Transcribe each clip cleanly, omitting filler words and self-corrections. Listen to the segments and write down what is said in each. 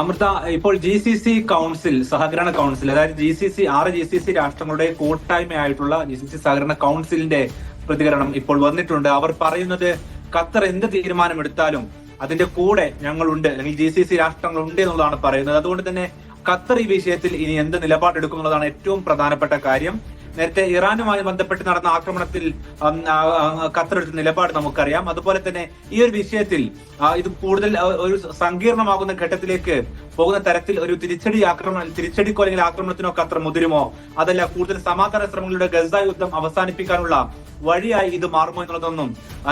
അമൃത, ഇപ്പോൾ GCC council, സഹകരണ council, അതായത് ആറ് GCC രാഷ്ട്രങ്ങളുടെ കൂട്ടായ്മയായിട്ടുള്ള GCC സഹകരണ കൗൺസിലിന്റെ പ്രതികരണം ഇപ്പോൾ വന്നിട്ടുണ്ട്. അവർ പറയുന്നത് ഖത്തർ എന്ത് തീരുമാനമെടുത്താലും അതിന്റെ കൂടെ ഞങ്ങളുണ്ട്, അല്ലെങ്കിൽ GCC രാഷ്ട്രങ്ങളുണ്ട് എന്നുള്ളതാണ് പറയുന്നത്. അതുകൊണ്ട് തന്നെ ഖത്തർ ഈ വിഷയത്തിൽ ഇനി എന്ത് നിലപാടെടുക്കും എന്നുള്ളതാണ് ഏറ്റവും പ്രധാനപ്പെട്ട കാര്യം. നേരത്തെ ഇറാനുമായി ബന്ധപ്പെട്ട് നടന്ന ആക്രമണത്തിൽ ഖത്തർ എടുത്ത നിലപാട് നമുക്കറിയാം. അതുപോലെ തന്നെ ഈ ഒരു വിഷയത്തിൽ ഇത് കൂടുതൽ ഒരു സങ്കീർണമാകുന്ന ഘട്ടത്തിലേക്ക് പോകുന്ന തരത്തിൽ ഒരു തിരിച്ചടിക്കോ അല്ലെങ്കിൽ ആക്രമണത്തിനോ ഖത്തർ മുതിരുമോ, അതല്ല കൂടുതൽ സമാധാന ശ്രമങ്ങളുടെ ഗസ യുദ്ധം അവസാനിപ്പിക്കാനുള്ള വഴിയായി ഇത് മാറുമോ എന്നുള്ളതൊന്നും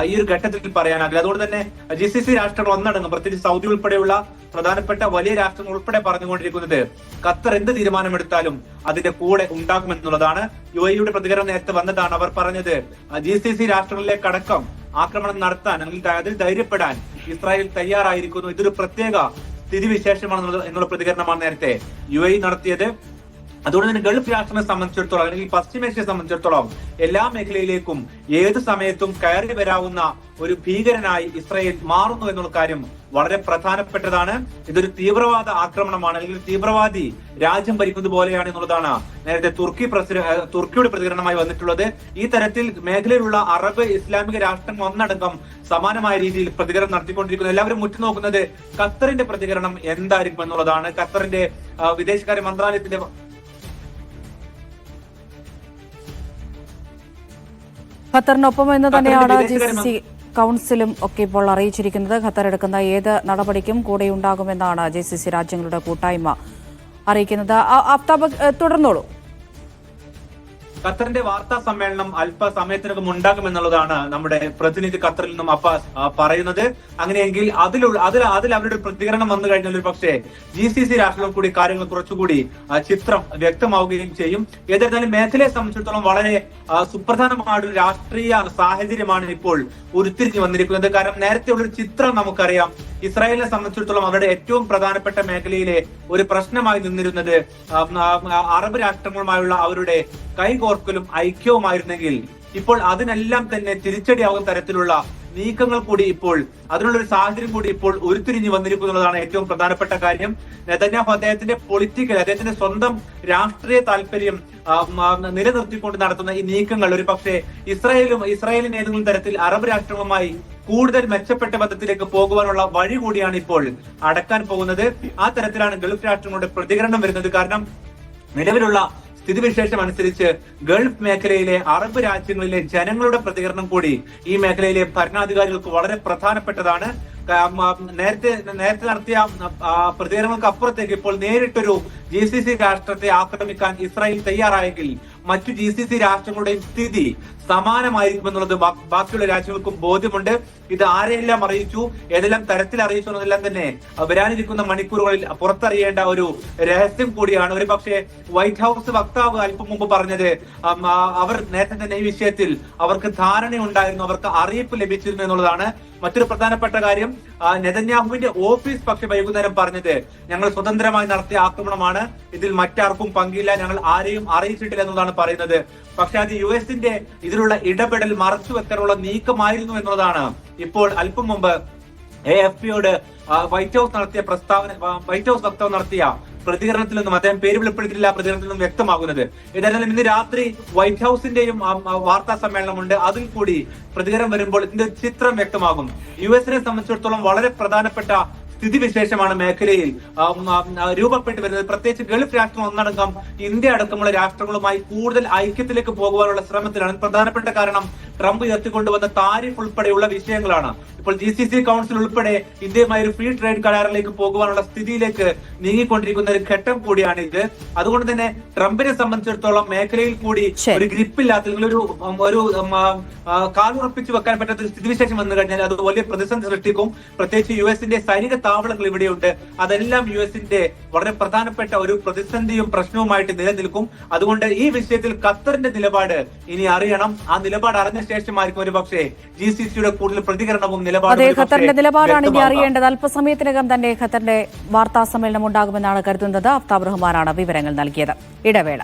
ഈ ഒരു ഘട്ടത്തിൽ പറയാനാകില്ല. അതുകൊണ്ട് തന്നെ GCC രാഷ്ട്രങ്ങൾ ഒന്നടങ്കം, പ്രത്യേകിച്ച് സൗദി ഉൾപ്പെടെയുള്ള പ്രധാനപ്പെട്ട വലിയ രാഷ്ട്രങ്ങൾ ഉൾപ്പെടെ പറഞ്ഞുകൊണ്ടിരിക്കുന്നത് ഖത്തർ എന്ത് തീരുമാനമെടുത്താലും അതിന്റെ കൂടെ ഉണ്ടാകുമെന്നുള്ളതാണ്. UAE പ്രതികരണം നേരത്തെ വന്നതാണ്. അവർ പറഞ്ഞത് GCC രാഷ്ട്രങ്ങളിലേക്കടക്കം ആക്രമണം നടത്താൻ അല്ലെങ്കിൽ അതിൽ ധൈര്യപ്പെടാൻ ഇസ്രായേൽ തയ്യാറായിരിക്കുന്നു. ഇതൊരു പ്രത്യേക സ്ഥിതിവിശേഷമാണ് എന്നുള്ള പ്രതികരണമാണ് നേരത്തെ UAE നടത്തിയത്. അതുകൊണ്ട് തന്നെ ഗൾഫ് രാഷ്ട്രങ്ങളെ സംബന്ധിച്ചിടത്തോളം അല്ലെങ്കിൽ പശ്ചിമേഷ്യയെ സംബന്ധിച്ചിടത്തോളം എല്ലാ മേഖലയിലേക്കും ഏത് സമയത്തും കയറി വരാവുന്ന ഒരു ഭീകരനായി ഇസ്രായേൽ മാറുന്നു എന്നുള്ള കാര്യം വളരെ പ്രധാനപ്പെട്ടതാണ്. ഇതൊരു തീവ്രവാദ ആക്രമണമാണ്, അല്ലെങ്കിൽ തീവ്രവാദി രാജ്യം ഭരിക്കുന്നത് പോലെയാണ് എന്നുള്ളതാണ് നേരത്തെ തുർക്കിയുടെ പ്രതികരണമായി വന്നിട്ടുള്ളത്. ഈ തരത്തിൽ മേഖലയിലുള്ള അറബ് ഇസ്ലാമിക രാഷ്ട്രങ്ങൾ ഒന്നടങ്കം സമാനമായ രീതിയിൽ പ്രതികരണം നടത്തിക്കൊണ്ടിരിക്കുന്നു. എല്ലാവരും ഉറ്റുനോക്കുന്നത് ഖത്തറിന്റെ പ്രതികരണം എന്തായിരിക്കും എന്നുള്ളതാണ്. ഖത്തറിന്റെ വിദേശകാര്യ മന്ത്രാലയത്തിന്റെ ഖത്തറിനൊപ്പം എന്ന് തന്നെയാണ് GCC കൗൺസിലും ഒക്കെ ഇപ്പോൾ അറിയിച്ചിരിക്കുന്നത്. ഖത്തർ എടുക്കുന്ന ഏത് നടപടിക്കും കൂടെയുണ്ടാകുമെന്നാണ് GCC രാജ്യങ്ങളുടെ കൂട്ടായ്മ അറിയിക്കുന്നത്. ആഫ്താബ്, തുടർന്നോളൂ. ഖത്തറിന്റെ വാർത്താ സമ്മേളനം അല്പസമയത്തിനകം ഉണ്ടാകുമെന്നുള്ളതാണ് നമ്മുടെ പ്രതിനിധി ഖത്തറിൽ നിന്നും അബ്ബാസ് പറയുന്നത്. അങ്ങനെയെങ്കിൽ അതിൽ അവരുടെ പ്രതികരണം വന്നു കഴിഞ്ഞാൽ ഒരു പക്ഷേ GCC രാഷ്ട്രങ്ങൾ കൂടി കാര്യങ്ങൾ കുറച്ചുകൂടി ചിത്രം വ്യക്തമാവുകയും ചെയ്യും. ഏതായിരുന്നാലും മേഖലയെ സംബന്ധിച്ചിടത്തോളം വളരെ സുപ്രധാനമായൊരു രാഷ്ട്രീയ സാഹചര്യമാണ് ഇപ്പോൾ ഉരുത്തിരിഞ്ഞു വന്നിരിക്കുന്നത്. കാരണം നേരത്തെയുള്ളൊരു ചിത്രം നമുക്കറിയാം. ഇസ്രായേലിനെ സംബന്ധിച്ചിടത്തോളം അവരുടെ ഏറ്റവും പ്രധാനപ്പെട്ട മേഖലയിലെ ഒരു പ്രശ്നമായി നിന്നിരുന്നത് അറബ് രാഷ്ട്രങ്ങളുമായുള്ള അവരുടെ കൈകോർക്കലും ഐക്യവുമായിരുന്നെങ്കിൽ ഇപ്പോൾ അതിനെല്ലാം തന്നെ തിരിച്ചടിയാകുന്ന തരത്തിലുള്ള നീക്കങ്ങൾ കൂടി ഇപ്പോൾ, അതിനുള്ളൊരു സാഹചര്യം കൂടി ഇപ്പോൾ ഉരുത്തിരിഞ്ഞു വന്നിരിക്കുന്നതാണ് ഏറ്റവും പ്രധാനപ്പെട്ട കാര്യം. നെതന്യാഹു അദ്ദേഹത്തിന്റെ സ്വന്തം രാഷ്ട്രീയ താല്പര്യം നിലനിർത്തിക്കൊണ്ട് നടത്തുന്ന ഈ നീക്കങ്ങൾ ഒരു പക്ഷേ ഇസ്രായേലിന് ഏതെങ്കിലും തരത്തിൽ അറബ് രാഷ്ട്രങ്ങളുമായി കൂടുതൽ മെച്ചപ്പെട്ട ബന്ധത്തിലേക്ക് പോകുവാനുള്ള വഴി കൂടിയാണ് ഇപ്പോൾ അടക്കാൻ പോകുന്നത്. ആ തരത്തിലാണ് ഗൾഫ് രാഷ്ട്രങ്ങളുടെ പ്രതികരണം വരുന്നത്. കാരണം നിലവിലുള്ള സ്ഥിതിവിശേഷം അനുസരിച്ച് ഗൾഫ് മേഖലയിലെ അറബ് രാജ്യങ്ങളിലെ ജനങ്ങളുടെ പ്രതികരണം കൂടി ഈ മേഖലയിലെ ഭരണാധികാരികൾക്ക് വളരെ പ്രധാനപ്പെട്ടതാണ്. നേരത്തെ നടത്തിയ പ്രതികരണങ്ങൾക്ക് അപ്പുറത്തേക്ക് ഇപ്പോൾ നേരിട്ടൊരു GCC രാഷ്ട്രത്തെ ആക്രമിക്കാൻ ഇസ്രായേൽ തയ്യാറായെങ്കിൽ മറ്റു GCC രാഷ്ട്രങ്ങളുടെയും സ്ഥിതി സമാനമായിരിക്കുമെന്നുള്ളത് ബാക്കിയുള്ള രാജ്യങ്ങൾക്കും ബോധ്യമുണ്ട്. ഇത് ആരെയെല്ലാം അറിയിച്ചു, ഏതെല്ലാം തരത്തിൽ അറിയിച്ചു എന്നതെല്ലാം തന്നെ വരാനിരിക്കുന്ന മണിക്കൂറുകളിൽ പുറത്തറിയേണ്ട ഒരു രഹസ്യം കൂടിയാണ്. ഒരു പക്ഷേ വൈറ്റ് ഹൗസ് വക്താവ് അല്പം മുമ്പ് പറഞ്ഞത് അവർ നേരത്തെ തന്നെ ഈ വിഷയത്തിൽ അവർക്ക് ധാരണയുണ്ടായിരുന്നു, അവർക്ക് അറിയിപ്പ് ലഭിച്ചിരുന്നു എന്നുള്ളതാണ്. മറ്റൊരു പ്രധാനപ്പെട്ട കാര്യം, നെതന്യാഹുവിന്റെ ഓഫീസ് പക്ഷെ വൈകുന്നേരം പറഞ്ഞത് ഞങ്ങൾ സ്വതന്ത്രമായി നടത്തിയ ആക്രമണമാണ്, ഇതിൽ മറ്റാർക്കും പങ്കില്ല, ഞങ്ങൾ ആരെയും അറിയിച്ചിട്ടില്ല എന്നതാണ് പറയുന്നത്. പക്ഷെ അത് US-ന്റെ ഇതിലുള്ള ഇടപെടൽ മറച്ചു വെക്കാനുള്ള നീക്കമായിരുന്നു എന്നുള്ളതാണ് ഇപ്പോൾ അല്പം മുമ്പ് AFP-യോട് വൈറ്റ് ഹൗസ് വക്താവ് നടത്തിയ പ്രതികരണത്തിൽ നിന്നും, അദ്ദേഹം പേര് വെളിപ്പെടുത്തിയില്ല, പ്രതികരണത്തിൽ നിന്നും വ്യക്തമാകുന്നത്. ഏതായാലും ഇന്ന് രാത്രി വൈറ്റ് ഹൗസിന്റെയും വാർത്താ സമ്മേളനമുണ്ട്. അതിൽ കൂടി പ്രതികരണം വരുമ്പോൾ ഇതിന്റെ ചിത്രം വ്യക്തമാകും. US-നെ സംബന്ധിച്ചിടത്തോളം വളരെ പ്രധാനപ്പെട്ട സ്ഥിതിവിശേഷമാണ് മേഖലയിൽ രൂപപ്പെട്ടു വരുന്നത്. പ്രത്യേകിച്ച് ഗൾഫ് രാഷ്ട്രം ഒന്നടങ്കം ഇന്ത്യ അടക്കമുള്ള രാഷ്ട്രങ്ങളുമായി കൂടുതൽ ഐക്യത്തിലേക്ക് പോകുവാനുള്ള ശ്രമത്തിലാണ്. പ്രധാനപ്പെട്ട കാരണം ട്രംപ് ഉയർത്തിക്കൊണ്ടുവന്ന താരിഫ് ഉൾപ്പെടെയുള്ള വിഷയങ്ങളാണ്. ഇപ്പോൾ GCC കൗൺസിൽ ഉൾപ്പെടെ ഇന്ത്യയുമായി ഒരു ഫ്രീ ട്രേഡ് കരാറിലേക്ക് പോകുവാനുള്ള സ്ഥിതിയിലേക്ക് നീങ്ങിക്കൊണ്ടിരിക്കുന്ന ഒരു ഘട്ടം കൂടിയാണ് ഇത്. അതുകൊണ്ട് തന്നെ ട്രംപിനെ സംബന്ധിച്ചിടത്തോളം മേഖലയിൽ കൂടി ഒരു ഗ്രിപ്പില്ലാത്ത ഒരു കാലുറപ്പിച്ചു വെക്കാൻ പറ്റാത്ത ഒരു സ്ഥിതിവിശേഷം വന്നു കഴിഞ്ഞാൽ അത് വലിയ പ്രതിസന്ധി സൃഷ്ടിക്കും. പ്രത്യേകിച്ച് US-ന്റെ സൈനിക താവളങ്ങൾ ഇവിടെയുണ്ട്. അതെല്ലാം US-ന്റെ വളരെ പ്രധാനപ്പെട്ട ഒരു പ്രതിസന്ധിയും പ്രശ്നവുമായിട്ട് നിലനിൽക്കും. അതുകൊണ്ട് ഈ വിഷയത്തിൽ ഖത്തറിന്റെ നിലപാട് ഇനി അറിയണം. ആ നിലപാട് അറിഞ്ഞ ശേഷമായിരിക്കും ഒരു പക്ഷേ GCC-യുടെ കൂടുതൽ പ്രതികരണവും നിലപാടും. ഖത്തറിന്റെ നിലപാടാണ് ഇനി അറിയേണ്ടത്. അല്പസമയത്തിനകം തന്നെ ഖത്തറിന്റെ വാർത്താ സമ്മേളനം ഉണ്ടാകുമെന്നാണ് കരുതുന്നത്. ആഫ്താബ് റഹ്മാനാണ് വിവരങ്ങൾ നൽകിയത്. ഇടവേള.